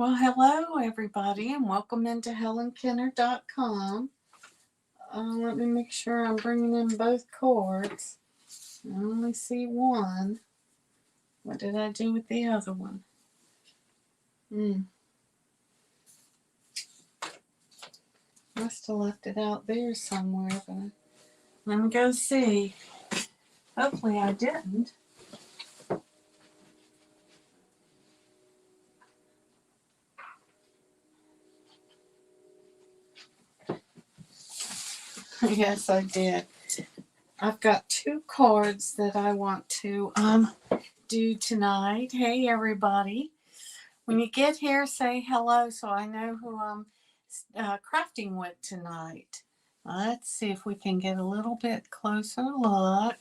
Well, hello everybody, and welcome into HelenKenner.com. Let me make sure I'm bringing in both cords. I only see one. What did I do with the other one? Must have left it out there somewhere, but let me go see. Hopefully I didn't. Yes, I did. I've got two cards that I want to do tonight. Hey everybody. When you get here, say hello so I know who I'm crafting with tonight. Let's see if we can get a little bit closer look.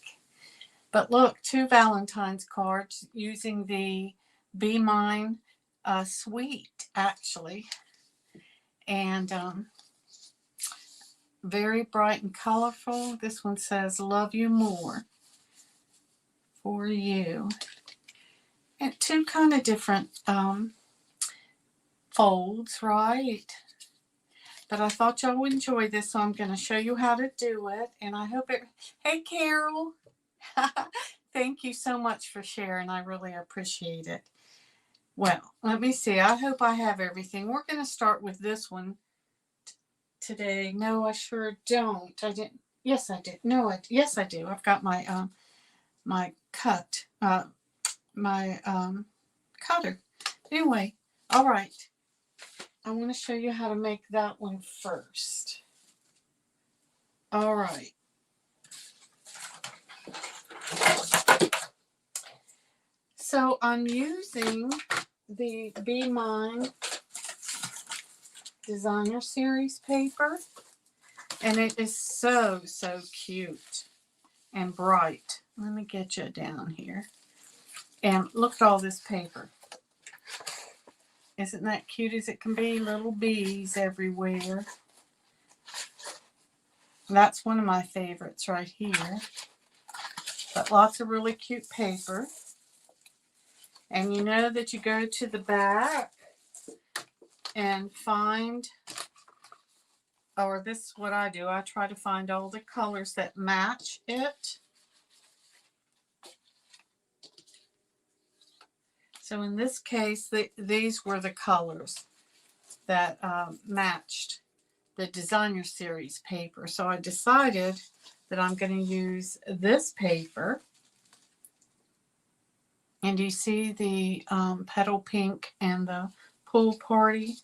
But look, two Valentine's cards using the Be Mine suite, actually. And very bright and colorful. This one says, love you more for you. And two kind of different folds, right? But I thought y'all would enjoy this, so I'm going to show you how to do it. And I hope it... Hey, Carol. Thank you so much for sharing. I really appreciate it. Well, let me see. I hope I have everything. We're going to start with this one today. No, I sure don't. I didn't. Yes, I did. No, yes, I do. I've got my my cut, my cutter. Anyway, all right. I want to show you how to make that one first. All right. So I'm using the Be Mine Designer Series paper, and it is so cute and bright. Let me get you down here. And look at all this paper. Isn't that cute as it can be? Little bees everywhere. That's one of my favorites right here. But lots of really cute paper. And you know that you go to the back and find, or this is what I do, I try to find all the colors that match it. So in this case, these were the colors that matched the Designer Series paper. So I decided that I'm going to use this paper. And you see the petal pink and the pool party.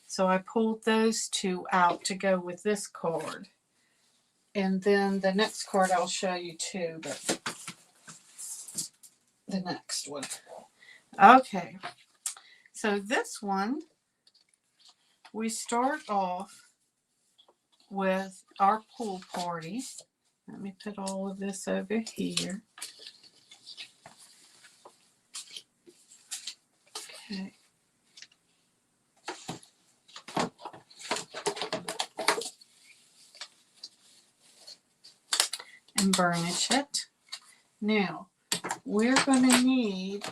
So I pulled those two out to go with this card. And then the next card I'll show you too, but the next one. Okay, so this one, we start off with our pool party. Let me put all of this over here. Okay. And burnish it. Now, we're going to need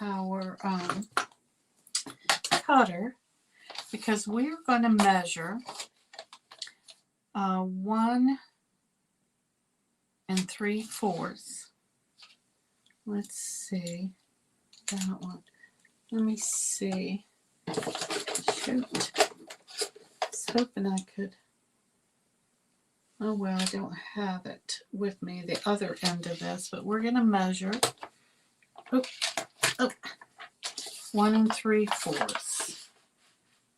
our cutter because we're going to measure 1 3/4. Let's see. That one. Let me see. Shoot. I was hoping I could. Oh, well, I don't have it with me, the other end of this, but we're going to measure 1 3/4.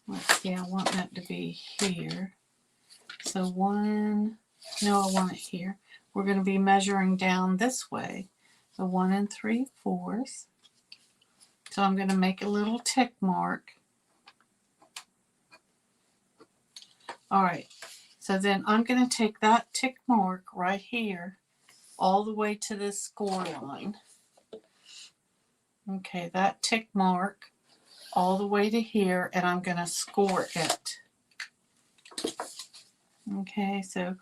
Let's see, I want that to be here. So no, I want it here. We're going to be measuring down this way. So 1 3/4. So I'm going to make a little tick mark. All right. So then I'm going to take that tick mark right here all the way to this score line. Okay, that tick mark all the way to here, and I'm going to score it. Okay, so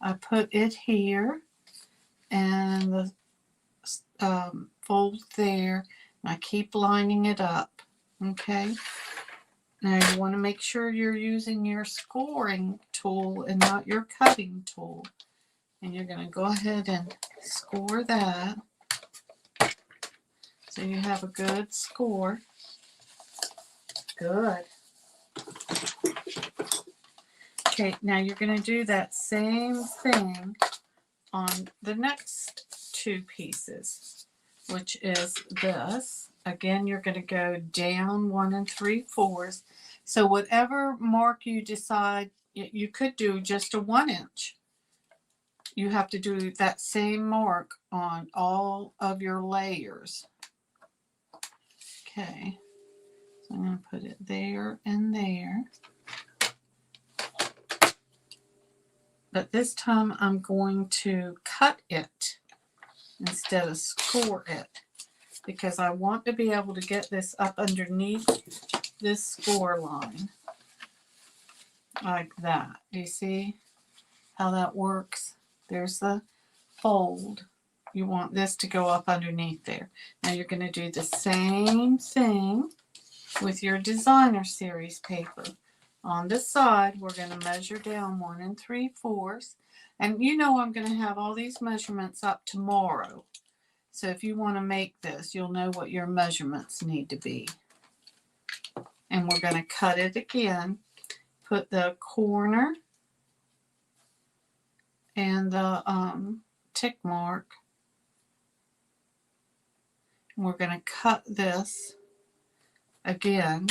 I put it here and the fold there. I keep lining it up. Okay. Now you want to make sure you're using your scoring tool and not your cutting tool. And you're going to go ahead and score that so you have a good score. Good. Okay, now you're going to do that same thing on the next two pieces, which is this. Again, you're going to go down 1 3/4. So whatever mark you decide, you could do just a 1 inch. You have to do that same mark on all of your layers. Okay, so I'm going to put it there and there. But this time I'm going to cut it instead of score it, because I want to be able to get this up underneath this score line like that. Do you see how that works? There's the fold. You want this to go up underneath there. Now you're going to do the same thing with your designer series paper. On the side, we're going to measure down 1 3/4. And you know I'm going to have all these measurements up tomorrow. So if you want to make this, you'll know what your measurements need to be. And we're going to cut it again. Put the corner and the tick mark. And we're going to cut this again.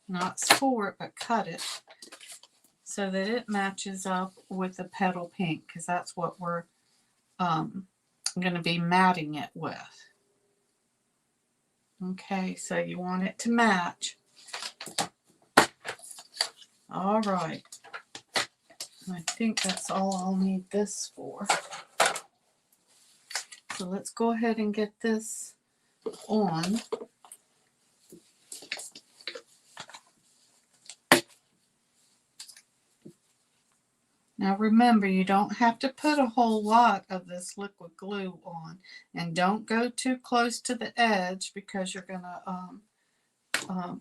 Not score it, but cut it so that it matches up with the petal pink, because that's what we're going to be matting it with. Okay, so you want it to match. All right. I think that's all I'll need this for. So let's go ahead and get this on. Now remember, you don't have to put a whole lot of this liquid glue on, and don't go too close to the edge because you're gonna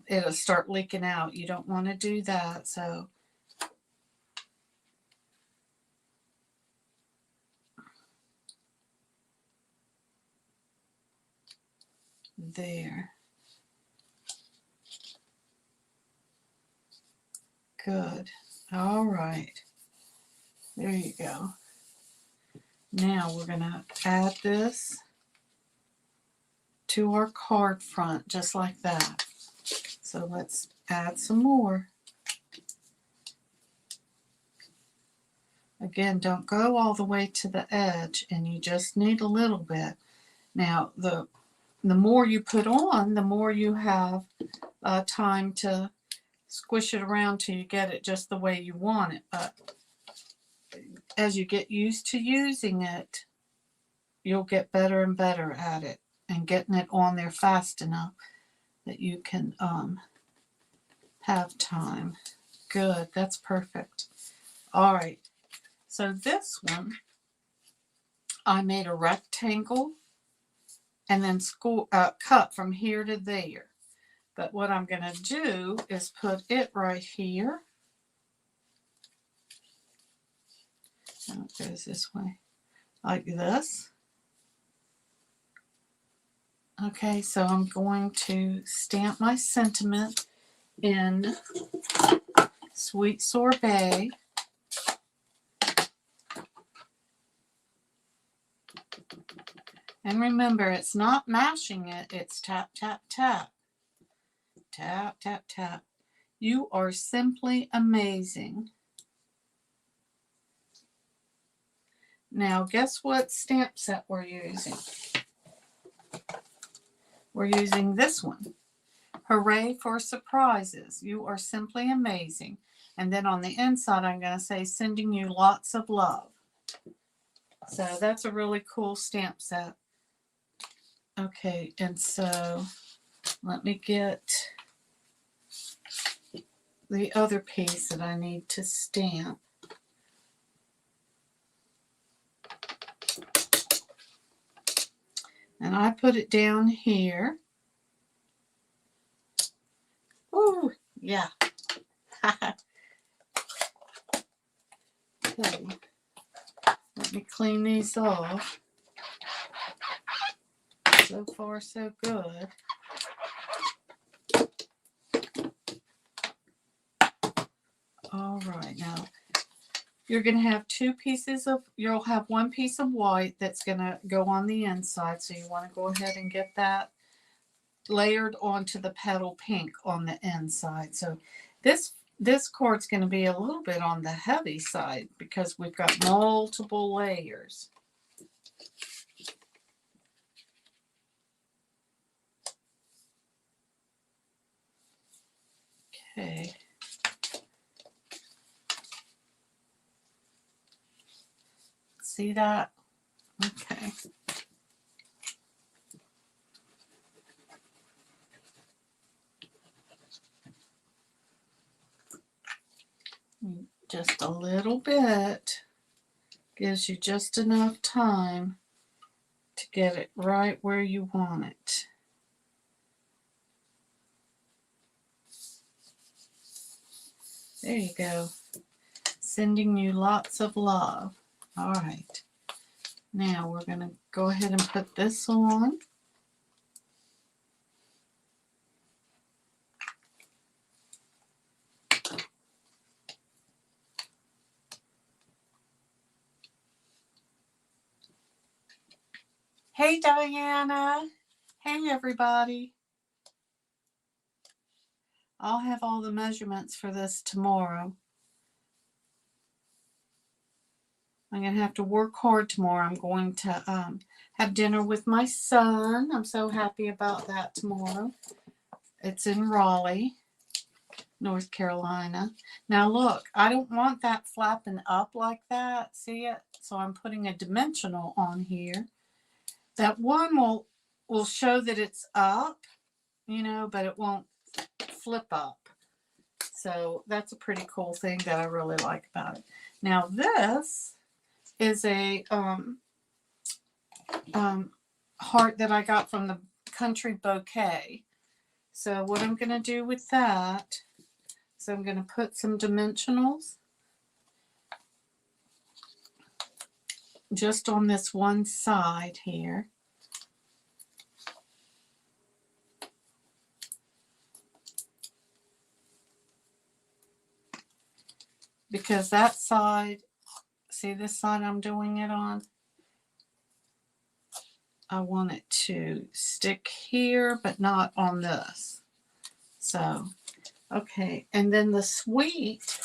it'll start leaking out. You don't want to do that. So there. Good. All right. There you go. Now we're going to add this to our card front just like that. So let's add some more. Again, don't go all the way to the edge, and you just need a little bit. Now, the more you put on, the more you have time to squish it around till you get it just the way you want it. But as you get used to using it, you'll get better and better at it and getting it on there fast enough that you can have time. Good, that's perfect. All right, so this one, I made a rectangle and then cut from here to there. But what I'm going to do is put it right here. And it goes this way, like this. Okay, so I'm going to stamp my sentiment in Sweet Sorbet. And remember, it's not mashing it, it's tap, tap, tap. Tap, tap, tap. You are simply amazing. Now, guess what stamp set we're using? We're using this one. Hooray for surprises. You are simply amazing. And then on the inside, I'm going to say, sending you lots of love. So that's a really cool stamp set. Okay, and so let me get the other piece that I need to stamp. And I put it down here. Yeah. Okay. Let me clean these off. So far, so good. All right, now you're going to have you'll have one piece of white that's going to go on the inside. So you want to go ahead and get that layered onto the petal pink on the inside. So this card's going to be a little bit on the heavy side because we've got multiple layers. Okay. See that? Okay. Just a little bit gives you just enough time to get it right where you want it. There you go. Sending you lots of love. All right. Now we're going to go ahead and put this on. Hey, Diana. Hey, everybody. I'll have all the measurements for this tomorrow. I'm going to have to work hard tomorrow. I'm going to have dinner with my son. I'm so happy about that tomorrow. It's in Raleigh, North Carolina. Now look, I don't want that flapping up like that. See it? So I'm putting a dimensional on here. That one will show that it's up, you know, but it won't flip up. So that's a pretty cool thing that I really like about it. Now this is a heart that I got from the Country Bouquet. So what I'm going to do with that is I'm going to put some dimensionals just on this one side here. Because that side, see this side I'm doing it on? I want it to stick here, but not on this. So, okay. And then the sweet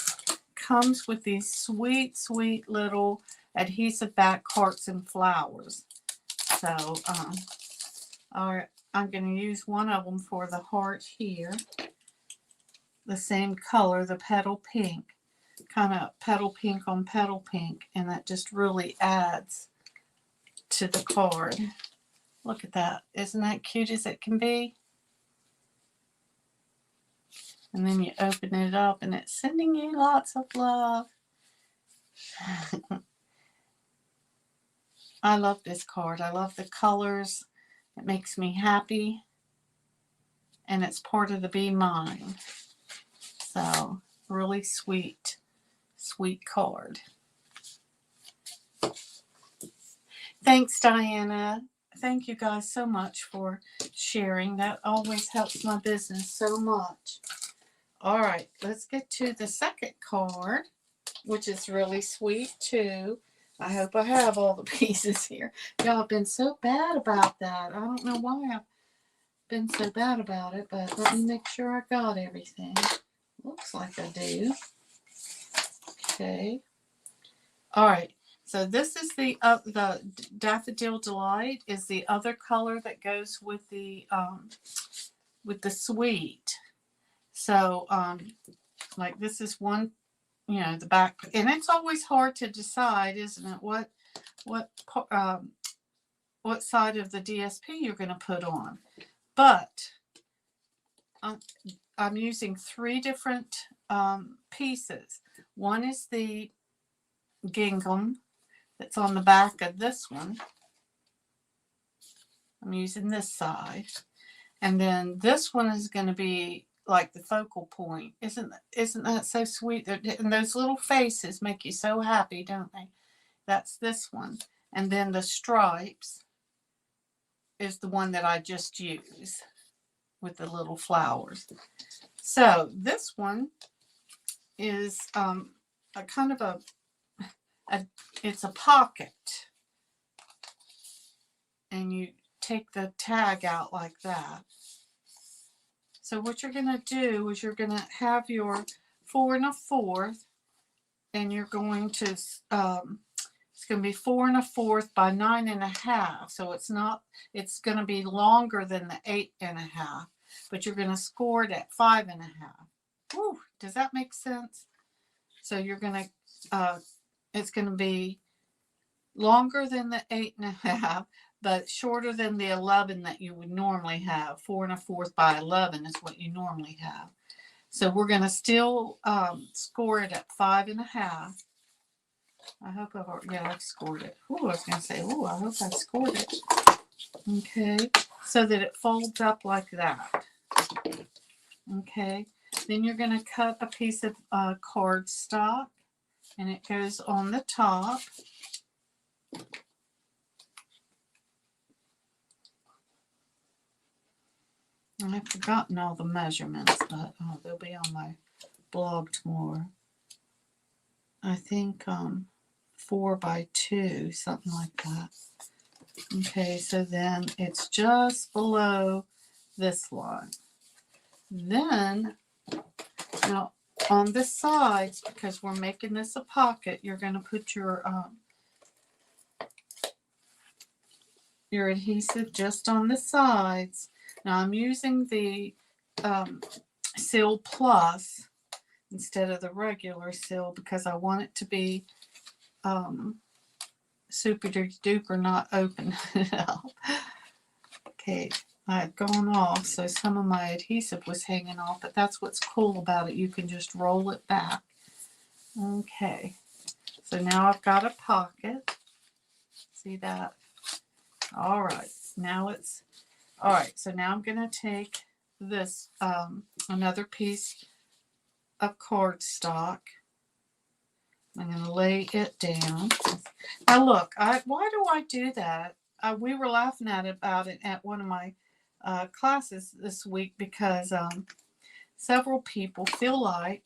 comes with these sweet, sweet little adhesive back hearts and flowers. So, I'm going to use one of them for the heart here. The same color, the petal pink. Kind of petal pink on petal pink. And that just really adds to the card. Look at that. Isn't that cute as it can be? And then you open it up and it's sending you lots of love. I love this card. I love the colors. It makes me happy. And it's part of the Be Mine. So, really sweet, sweet card. Thanks, Diana. Thank you guys so much for sharing. That always helps my business so much. All right, let's get to the second card, which is really sweet too. I hope I have all the pieces here. Y'all have been so bad about that. I don't know why I've been so bad about it, but let me make sure I got everything. Looks like I do. Okay. All right. So this is the Daffodil Delight is the other color that goes with the sweet. So like this is one, you know, the back, and it's always hard to decide, isn't it? What side of the DSP you're going to put on. But I'm using 3 different pieces. One is the gingham that's on the back of this one. I'm using this side. And then this one is going to be like the focal point. Isn't that so sweet? And those little faces make you so happy, don't they? That's this one. And then the stripes is the one that I just used with the little flowers. So this one is a kind of it's a pocket. And you take the tag out like that. So what you're going to do is you're going to have your 4 1/4, and you're going to, it's going to be 4 1/4 by 9 1/2. So it's going to be longer than the 8 1/2, but you're going to score it at 5 1/2. Whew, does that make sense? So you're going to, it's going to be longer than the 8 1/2, but shorter than the 11 that you would normally have. 4 1/4 by 11 is what you normally have. So we're going to still score it at 5 1/2. I hope I've scored it. Ooh, I was going to say, ooh, I hope I scored it. Okay, so that it folds up like that. Okay, then you're going to cut a piece of cardstock, and it goes on the top. I've forgotten all the measurements, but they'll be on my blog tomorrow. I think 4 by 2, something like that. Okay, so then it's just below this line. Then, now on the sides, because we're making this a pocket, you're going to put your adhesive just on the sides. Now I'm using the Seal Plus instead of the regular seal because I want it to be super duper not open it up. Okay, I had gone off, so some of my adhesive was hanging off, but that's what's cool about it. You can just roll it back. Okay, so now I've got a pocket. See that? All right, now it's, all right, so now I'm going to take this, another piece of cardstock. I'm going to lay it down. Now look, why do I do that? We were laughing about it at one of my classes this week because several people feel like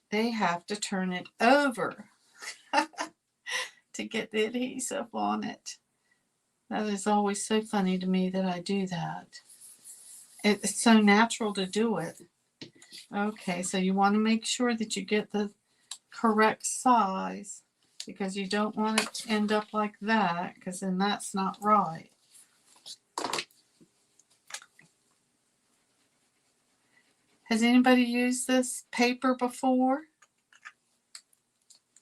they have to turn it over to get the adhesive on it. That is always so funny to me that I do that. It's so natural to do it. Okay, so you want to make sure that you get the correct size because you don't want it to end up like that because then that's not right. Has anybody used this paper before?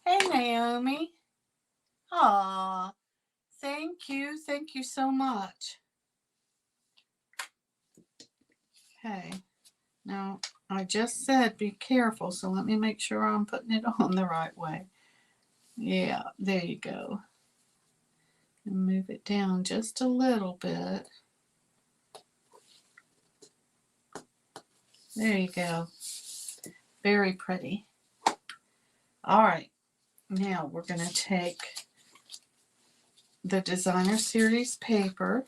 Hey, Naomi. Aw, thank you. Thank you so much. Okay, now I just said be careful, so let me make sure I'm putting it on the right way. Yeah, there you go. And move it down just a little bit. There you go. Very pretty. All right, now we're going to take the Designer Series paper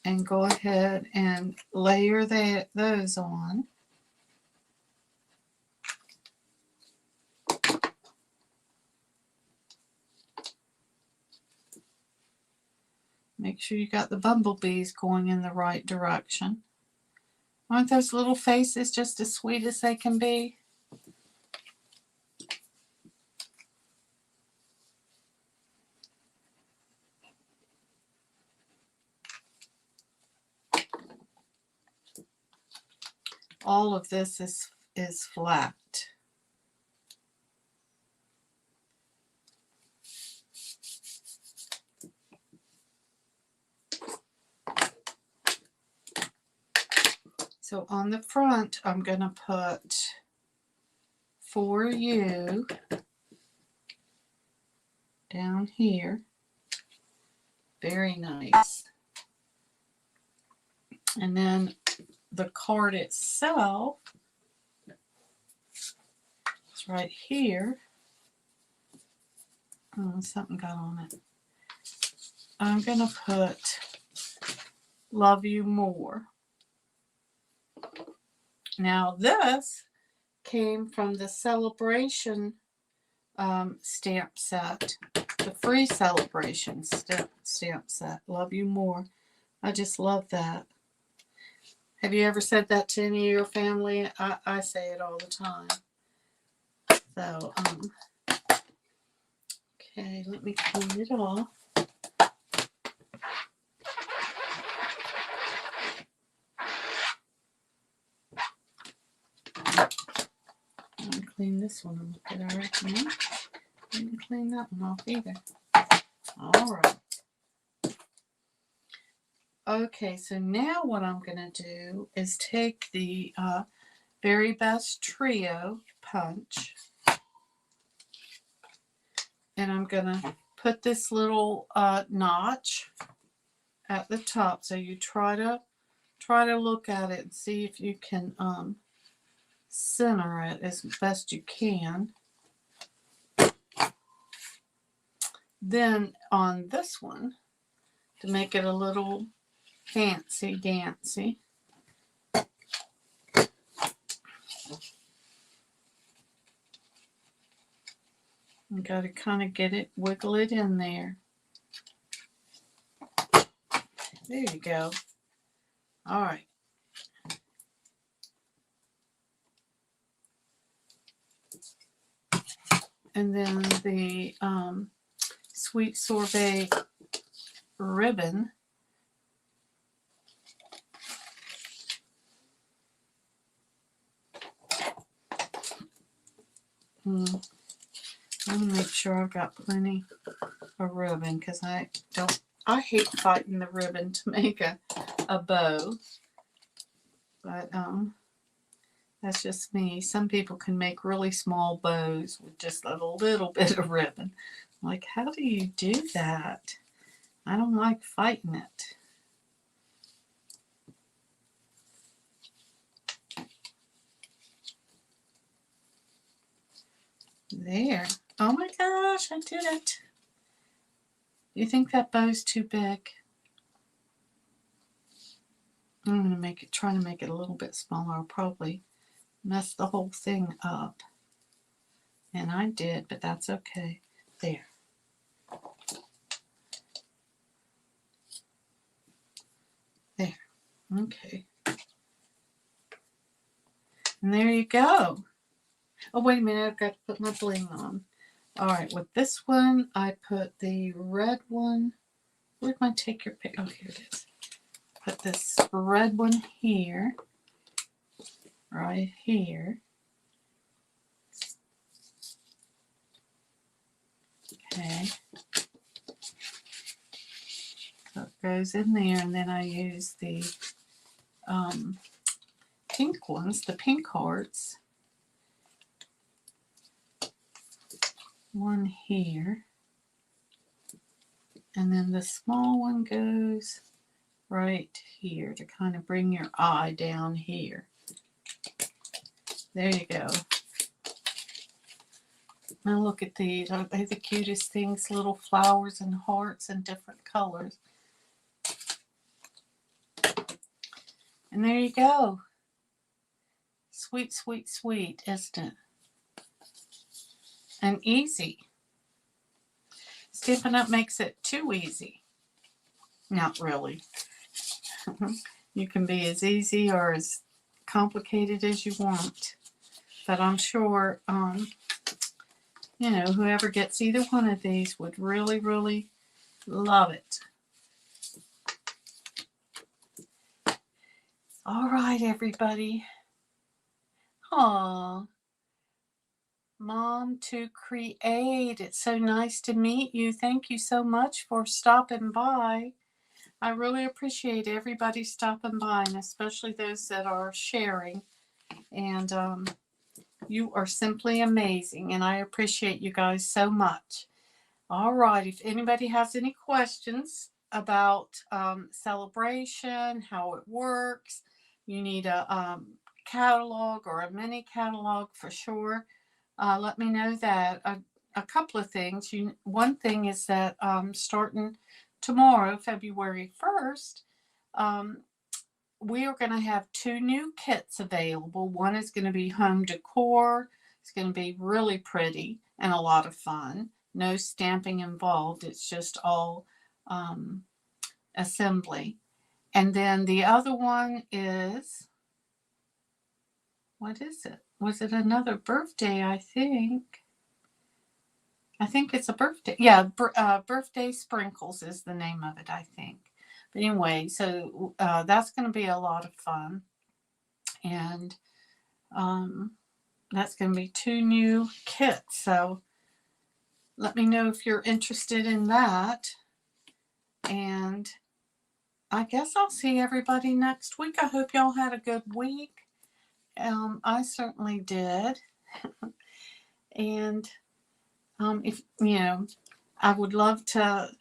and go ahead and layer those on. Make sure you got the bumblebees going in the right direction. Aren't those little faces just as sweet as they can be? All of this is flat. So on the front, I'm going to put For You down here. Very nice. And then the card itself, it's right here. Oh, something got on it. I'm going to put Love You More. Now this came from the celebration stamp set, the free celebration stamp set. Love You More. I just love that. Have you ever said that to any of your family? I say it all the time. So, okay, let me clean it off. I'm going to clean this one off. Did I recommend? I didn't clean that one off either. All right. Okay, so now what I'm going to do is take the Very Best Trio punch, and I'm going to put this little notch at the top. So you try to look at it and see if you can center it as best you can. Then on this one, to make it a little fancy-dancy, you got to kind of get it, wiggle it in there. There you go. All right. And then the Sweet Sorbet ribbon. Let me make sure I've got plenty of ribbon, because I hate fighting the ribbon to make a bow. But that's just me. Some people can make really small bows with just a little bit of ribbon. Like, how do you do that? I don't like fighting it. There. Oh my gosh, I did it. Do you think that bow's too big? I'm going to try to make it a little bit smaller. I'll probably mess the whole thing up. And I did, but that's okay. There. There. Okay. And there you go. Oh, wait a minute. I've got to put my bling on. All right. With this one, I put the red one. Where'd my take your pick? Oh, here it is. Put this red one here. Right here. Okay. So it goes in there, and then I use the pink ones, the pink hearts. One here. And then the small one goes right here to kind of bring your eye down here. There you go. Now look at these. Aren't they the cutest things? Little flowers and hearts and different colors. And there you go. Sweet, sweet, sweet, isn't it? And easy. Stampin' Up makes it too easy. Not really. You can be as easy or as complicated as you want. But I'm sure, you know, whoever gets either one of these would really, really love it. All right, everybody. Aww. Mom to Create. It's so nice to meet you. Thank you so much for stopping by. I really appreciate everybody stopping by, and especially those that are sharing. And you are simply amazing, and I appreciate you guys so much. All right, if anybody has any questions about celebration, how it works, you need a catalog or a mini catalog for sure, let me know that. A couple of things. One thing is that starting tomorrow, February 1st, um, we are going to have two new kits available. One is going to be home decor. It's going to be really pretty and a lot of fun. No stamping involved. It's just all um, assembly. And then the other one is, what is it? Was it another birthday? I think it's a birthday. Yeah, birthday sprinkles is the name of it, I think. But anyway, so that's going to be a lot of fun. And um, that's going to be two new kits. So let me know if you're interested in that. And I guess I'll see everybody next week. I hope y'all had a good week. I certainly did. And if I would love to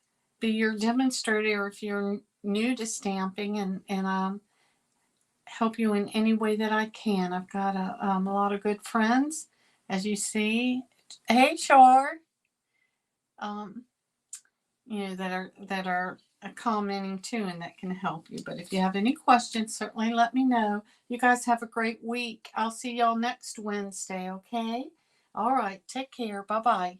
be your demonstrator if you're new to stamping, and help you in any way that I can. I've got a lot of good friends, as you see. Hey, Shar. Um, that are commenting too, and that can help you. But if you have any questions, certainly let me know. You guys have a great week. I'll see y'all next Wednesday. Okay. All right. Take care. Bye bye.